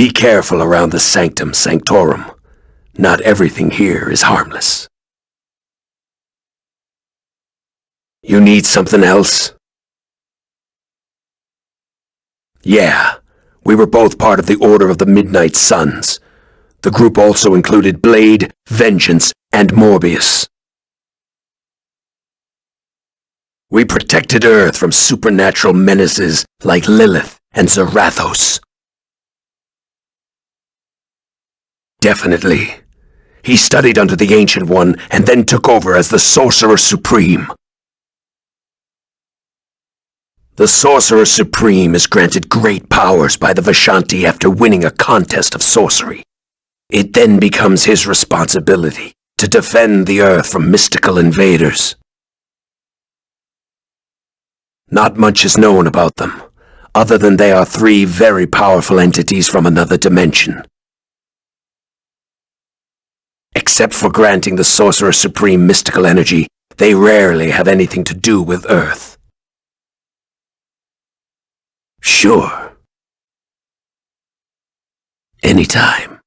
Be careful around the Sanctum Sanctorum. Not everything here is harmless. You need something else? Yeah, we were both part of the Order of the Midnight Suns. The group also included Blade, Vengeance, and Morbius. We protected Earth from supernatural menaces like Lilith and Zarathos. Definitely. He studied under the Ancient One and then took over as the Sorcerer Supreme. The Sorcerer Supreme is granted great powers by the Vishanti after winning a contest of sorcery. It then becomes his responsibility to defend the Earth from mystical invaders. Not much is known about them, other than they are 3 very powerful entities from another dimension. Except for granting the Sorcerer Supreme mystical energy, they rarely have anything to do with Earth. Sure. Anytime.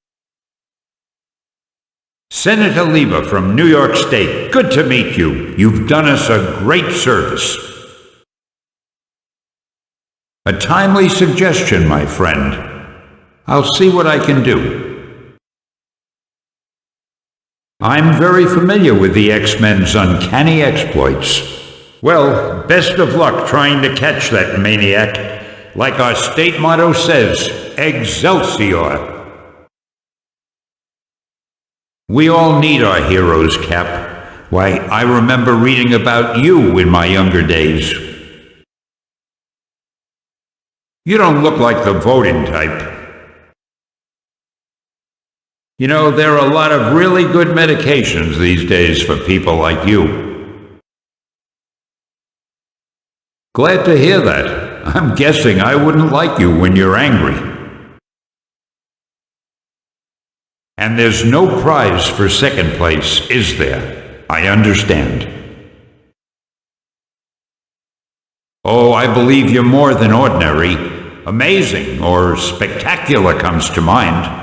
Senator Lieber from New York State, good to meet you. You've done us a great service. A timely suggestion, my friend. I'll see what I can do. I'm very familiar with the X-Men's uncanny exploits. Well, best of luck trying to catch that maniac. Like our state motto says, Excelsior. We all need our heroes, Cap. Why, I remember reading about you in my younger days. You don't look like the voting type. You know, there are a lot of really good medications these days for people like you. Glad to hear that. I'm guessing I wouldn't like you when you're angry. And there's no prize for second place, is there? I understand. Oh, I believe you're more than ordinary. Amazing or spectacular comes to mind.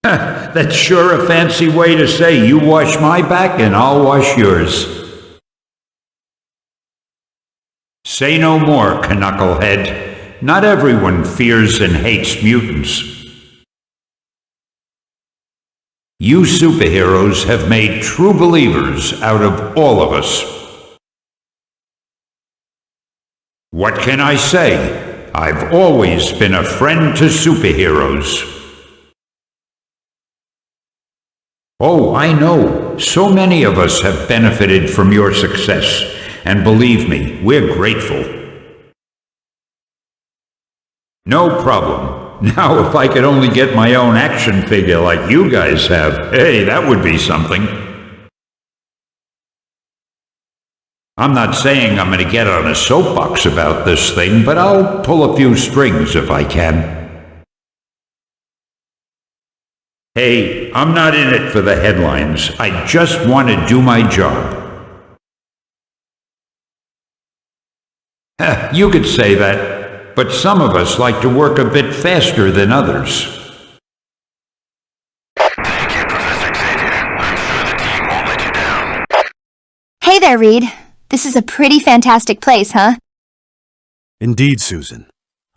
That's sure a fancy way to say you wash my back and I'll wash yours. Say no more, Knucklehead. Not everyone fears and hates mutants. You superheroes have made true believers out of all of us. What can I say? I've always been a friend to superheroes. Oh, I know. So many of us have benefited from your success. And believe me, we're grateful. No problem. Now, if I could only get my own action figure like you guys have, hey, that would be something. I'm not saying I'm going to get on a soapbox about this thing, but I'll pull a few strings if I can. Hey, I'm not in it for the headlines. I just want to do my job. You could say that, but some of us like to work a bit faster than others. Thank you, Professor Xavier. I'm sure the team won't let you down. Hey there, Reed. This is a pretty fantastic place, huh? Indeed, Susan.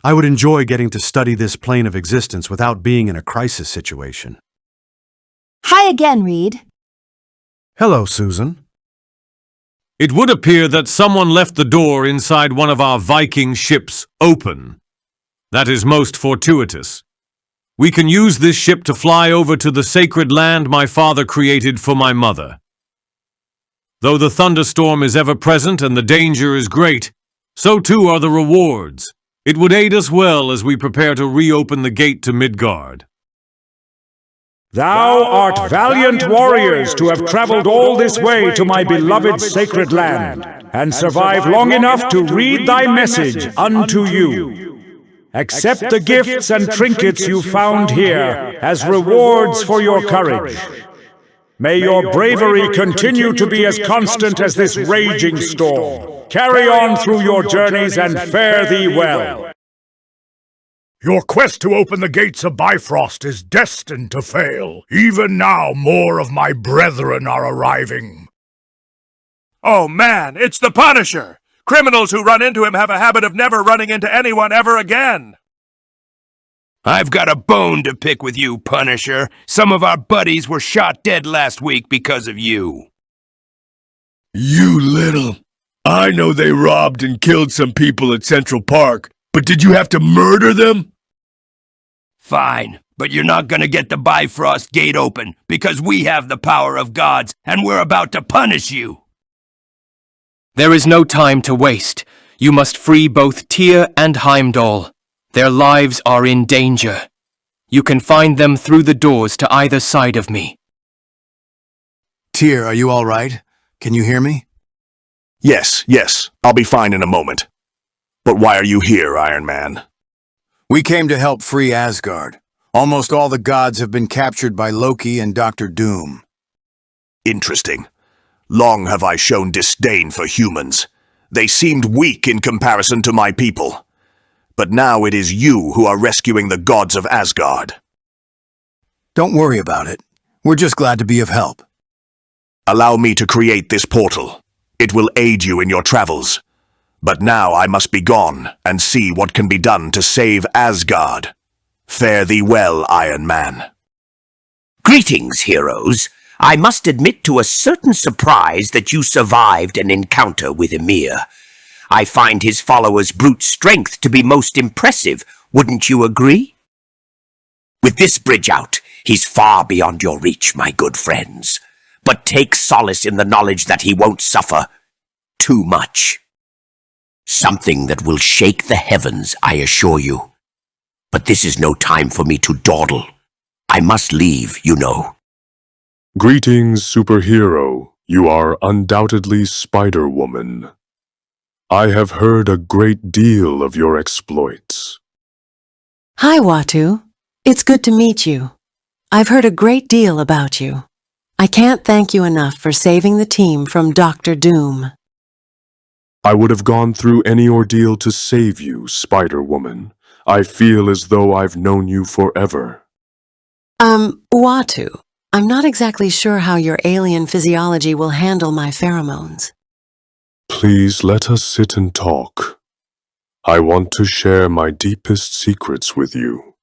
I would enjoy getting to study this plane of existence without being in a crisis situation. Hi again, Reed. Hello, Susan. It would appear that someone left the door inside one of our Viking ships open. That is most fortuitous. We can use this ship to fly over to the sacred land my father created for my mother. Though the thunderstorm is ever present and the danger is great, so too are the rewards. It would aid us well as we prepare to reopen the gate to Midgard. Thou art valiant warriors to have traveled all this way to my beloved sacred land, and survived long enough to read thy message unto you. Accept the gifts and trinkets you found here as rewards for your courage. May your bravery continue to be as constant as this raging storm. Carry on through your journeys and fare thee well. Your quest to open the gates of Bifrost is destined to fail. Even now, more of my brethren are arriving. Oh man, it's the Punisher! Criminals who run into him have a habit of never running into anyone ever again. I've got a bone to pick with you, Punisher. Some of our buddies were shot dead last week because of you. You little. I know they robbed and killed some people at Central Park, but did you have to murder them? Fine, but you're not gonna get the Bifrost gate open because we have the power of gods and we're about to punish you. There is no time to waste. You must free both Tyr and Heimdall. Their lives are in danger. You can find them through the doors to either side of me. Tyr, are you all right? Can you hear me? Yes, I'll be fine in a moment. But why are you here, Iron Man? We came to help free Asgard. Almost all the gods have been captured by Loki and Dr. Doom. Interesting. Long have I shown disdain for humans. They seemed weak in comparison to my people. But now it is you who are rescuing the gods of Asgard. Don't worry about it. We're just glad to be of help. Allow me to create this portal. It will aid you in your travels. But now I must be gone and see what can be done to save Asgard. Fare thee well, Iron Man. Greetings, heroes. I must admit to a certain surprise that you survived an encounter with Ymir. I find his followers' brute strength to be most impressive, wouldn't you agree? With this bridge out, he's far beyond your reach, my good friends. But take solace in the knowledge that he won't suffer too much. Something that will shake the heavens, I assure you. But this is no time for me to dawdle. I must leave, you know. Greetings, superhero. You are undoubtedly Spider-Woman. I have heard a great deal of your exploits. Hi, Watu. It's good to meet you. I've heard a great deal about you. I can't thank you enough for saving the team from Dr. Doom. I would have gone through any ordeal to save you, Spider-Woman. I feel as though I've known you forever. Watu, I'm not exactly sure how your alien physiology will handle my pheromones. Please let us sit and talk. I want to share my deepest secrets with you.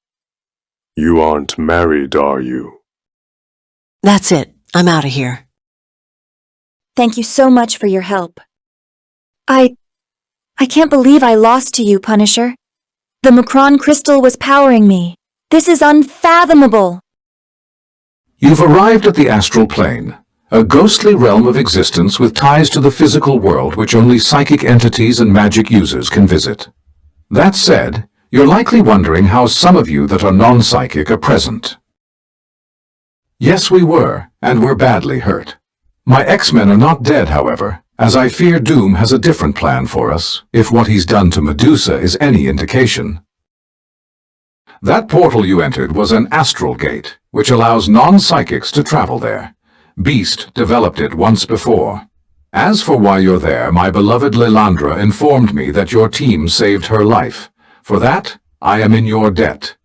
You aren't married, are you? That's it. I'm out of here. Thank you so much for your help. I can't believe I lost to you, Punisher. The Macron crystal was powering me. This is unfathomable. You've arrived at the astral plane, a ghostly realm of existence with ties to the physical world which only psychic entities and magic users can visit. That said, you're likely wondering how some of you that are non-psychic are present. Yes, we were, and we're badly hurt. My X-Men are not dead, however, as I fear Doom has a different plan for us, if what he's done to Medusa is any indication. That portal you entered was an astral gate, which allows non-psychics to travel there. Beast developed it once before. As for why you're there, my beloved Lilandra informed me that your team saved her life. For that, I am in your debt.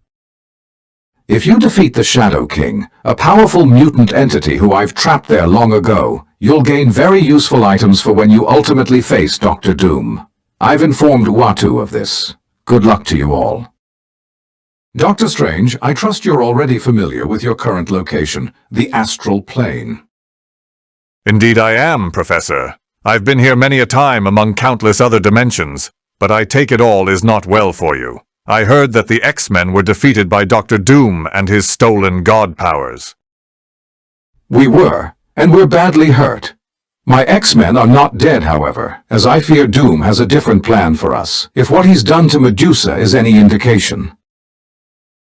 If you defeat the Shadow King, a powerful mutant entity who I've trapped there long ago, you'll gain very useful items for when you ultimately face Dr. Doom. I've informed Watu of this. Good luck to you all. Dr. Strange, I trust you're already familiar with your current location, the astral plane. Indeed I am, Professor. I've been here many a time among countless other dimensions, but I take it all is not well for you. I heard that the X-Men were defeated by Dr. Doom and his stolen god powers. We were, and we're badly hurt. My X-Men are not dead, however, as I fear Doom has a different plan for us, if what he's done to Medusa is any indication.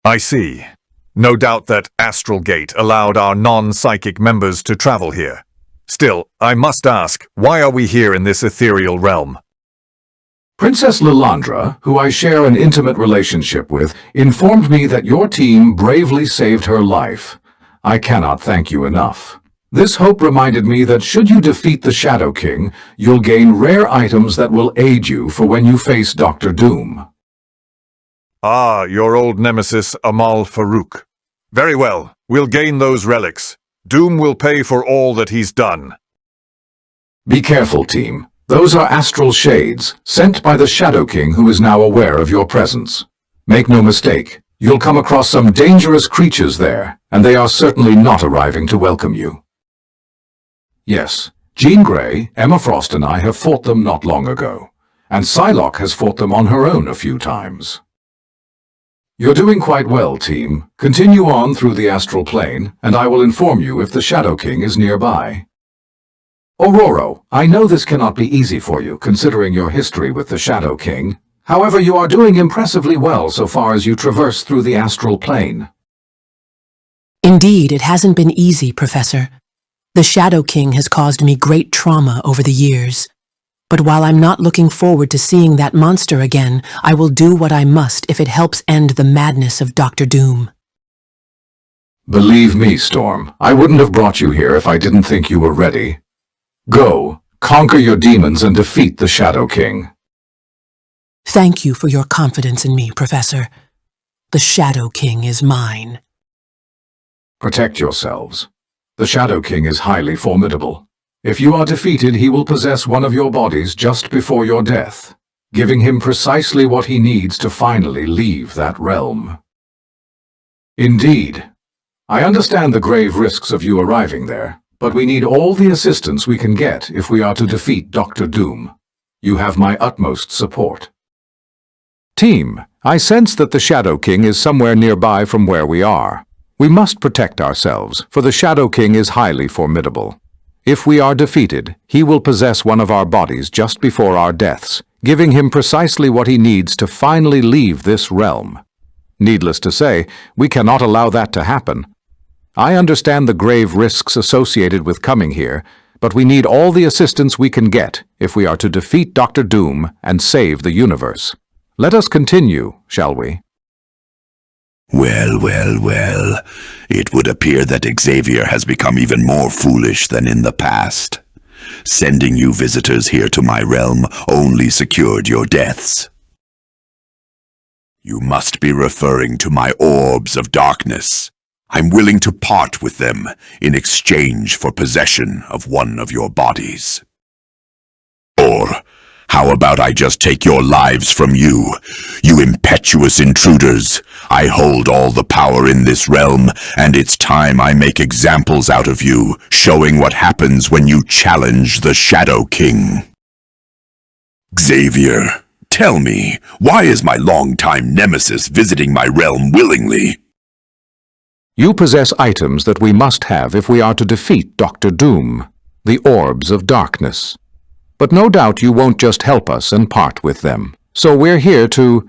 I see. No doubt that Astral Gate allowed our non-psychic members to travel here. Still, I must ask, why are we here in this ethereal realm? Princess Lilandra, who I share an intimate relationship with, informed me that your team bravely saved her life. I cannot thank you enough. This hope reminded me that should you defeat the Shadow King, you'll gain rare items that will aid you for when you face Dr. Doom. Ah, your old nemesis Amal Farouk. Very well, we'll gain those relics. Doom will pay for all that he's done. Be careful, team. Those are astral shades, sent by the Shadow King, who is now aware of your presence. Make no mistake, you'll come across some dangerous creatures there, and they are certainly not arriving to welcome you. Yes, Jean Grey, Emma Frost and I have fought them not long ago, and Psylocke has fought them on her own a few times. You're doing quite well, team. Continue on through the astral plane, and I will inform you if the Shadow King is nearby. Aurora, I know this cannot be easy for you, considering your history with the Shadow King. However, you are doing impressively well so far as you traverse through the astral plane. Indeed, it hasn't been easy, Professor. The Shadow King has caused me great trauma over the years. But while I'm not looking forward to seeing that monster again, I will do what I must if it helps end the madness of Dr. Doom. Believe me, Storm, I wouldn't have brought you here if I didn't think you were ready. Go, conquer your demons and defeat the Shadow King. Thank you for your confidence in me, Professor. The Shadow King is mine. Protect yourselves. The Shadow King is highly formidable. If you are defeated, he will possess one of your bodies just before your death, giving him precisely what he needs to finally leave that realm. Indeed. I understand the grave risks of you arriving there, but we need all the assistance we can get if we are to defeat Dr. Doom. You have my utmost support. Team, I sense that the Shadow King is somewhere nearby from where we are. We must protect ourselves, for the Shadow King is highly formidable. If we are defeated, he will possess one of our bodies just before our deaths, giving him precisely what he needs to finally leave this realm. Needless to say, we cannot allow that to happen. I understand the grave risks associated with coming here, but we need all the assistance we can get if we are to defeat Dr. Doom and save the universe. Let us continue, shall we? Well, well, well. It would appear that Xavier has become even more foolish than in the past. Sending you visitors here to my realm only secured your deaths. You must be referring to my orbs of darkness. I'm willing to part with them in exchange for possession of one of your bodies. Or how about I just take your lives from you, you impetuous intruders? I hold all the power in this realm, and it's time I make examples out of you, showing what happens when you challenge the Shadow King. Xavier, tell me, why is my longtime nemesis visiting my realm willingly? You possess items that we must have if we are to defeat Dr. Doom, the Orbs of Darkness. But no doubt you won't just help us and part with them, so we're here to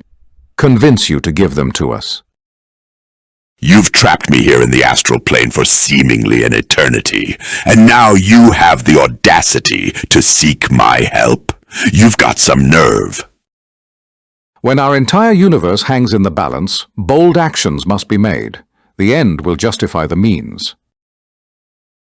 convince you to give them to us. You've trapped me here in the astral plane for seemingly an eternity, and now you have the audacity to seek my help. You've got some nerve. When our entire universe hangs in the balance, bold actions must be made. The end will justify the means.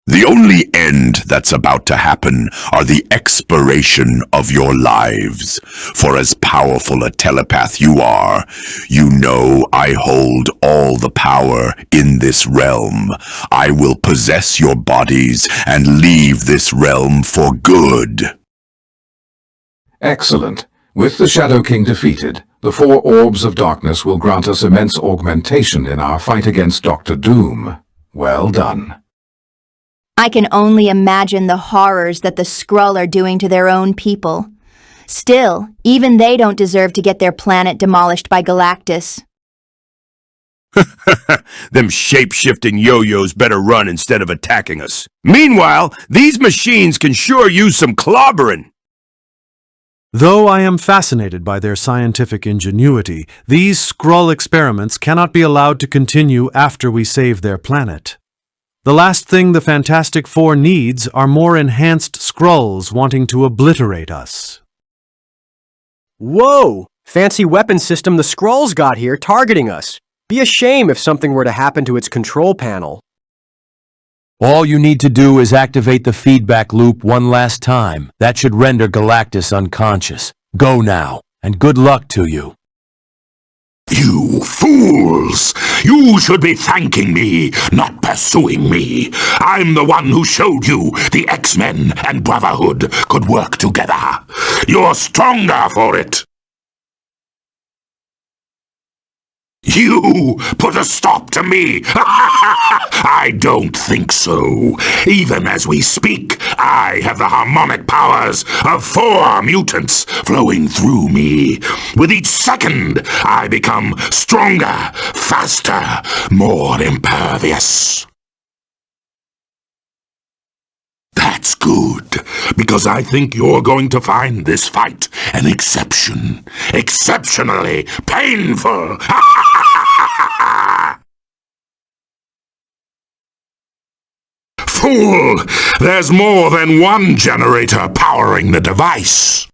The only end that's about to happen are the expiration of your lives. For as powerful a telepath you are, you know I hold all the power in this realm. I will possess your bodies and leave this realm for good. Excellent. With the Shadow King defeated, the 4 Orbs of Darkness will grant us immense augmentation in our fight against Dr. Doom. Well done. I can only imagine the horrors that the Skrull are doing to their own people. Still, even they don't deserve to get their planet demolished by Galactus. Them shape-shifting yo-yos better run instead of attacking us. Meanwhile, these machines can sure use some clobbering. Though I am fascinated by their scientific ingenuity, these Skrull experiments cannot be allowed to continue after we save their planet. The last thing the Fantastic Four needs are more enhanced Skrulls wanting to obliterate us. Whoa! Fancy weapon system the Skrulls got here targeting us. Be a shame if something were to happen to its control panel. All you need to do is activate the feedback loop one last time. That should render Galactus unconscious. Go now, and good luck to you. You fools! You should be thanking me, not pursuing me. I'm the one who showed you the X-Men and Brotherhood could work together. You're stronger for it. You put a stop to me! I don't think so. Even as we speak, I have the harmonic powers of 4 mutants flowing through me. With each second, I become stronger, faster, more impervious. That's good, because I think you're going to find this fight an exception. Exceptionally painful! Fool! There's more than one generator powering the device.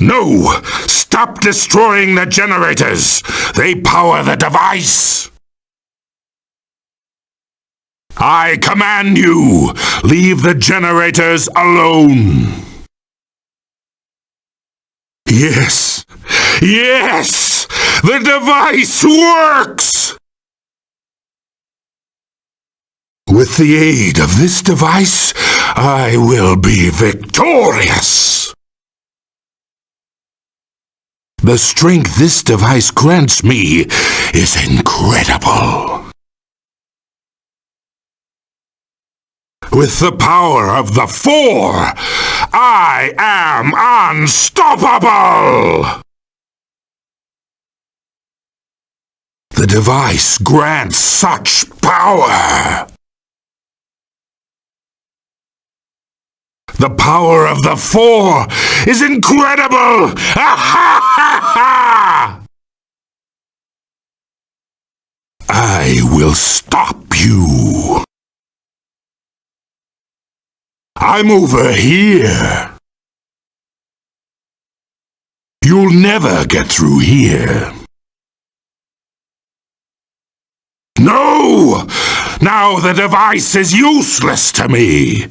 No! Stop destroying the generators! They power the device! I command you, leave the generators alone. Yes, yes, the device works! With the aid of this device, I will be victorious. The strength this device grants me is incredible. With the power of the 4, I am unstoppable! The device grants such power. The power of the 4 is incredible! I will stop you. I'm over here. You'll never get through here. No! Now the device is useless to me.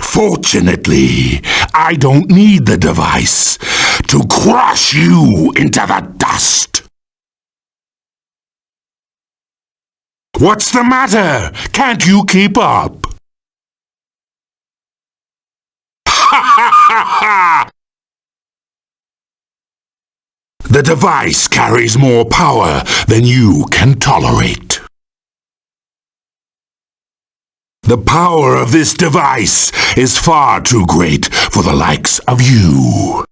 Fortunately, I don't need the device to crush you into the dust. What's the matter? Can't you keep up? The device carries more power than you can tolerate. The power of this device is far too great for the likes of you.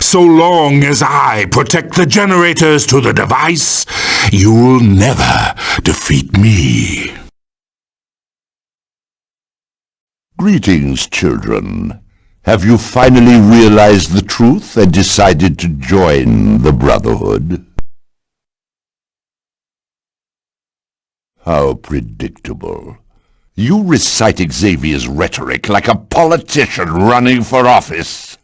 So long as I protect the generators to the device, you'll never defeat me. Greetings, children. Have you finally realized the truth and decided to join the Brotherhood? How predictable. You recite Xavier's rhetoric like a politician running for office.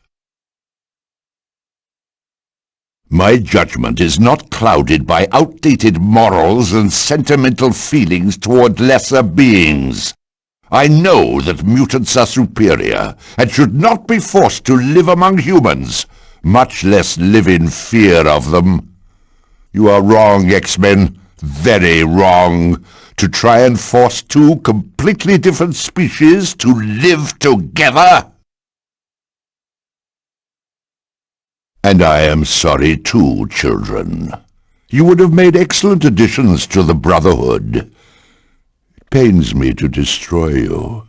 My judgment is not clouded by outdated morals and sentimental feelings toward lesser beings. I know that mutants are superior and should not be forced to live among humans, much less live in fear of them. You are wrong, X-Men, very wrong, to try and force 2 completely different species to live together. And I am sorry too, children. You would have made excellent additions to the Brotherhood. It pains me to destroy you.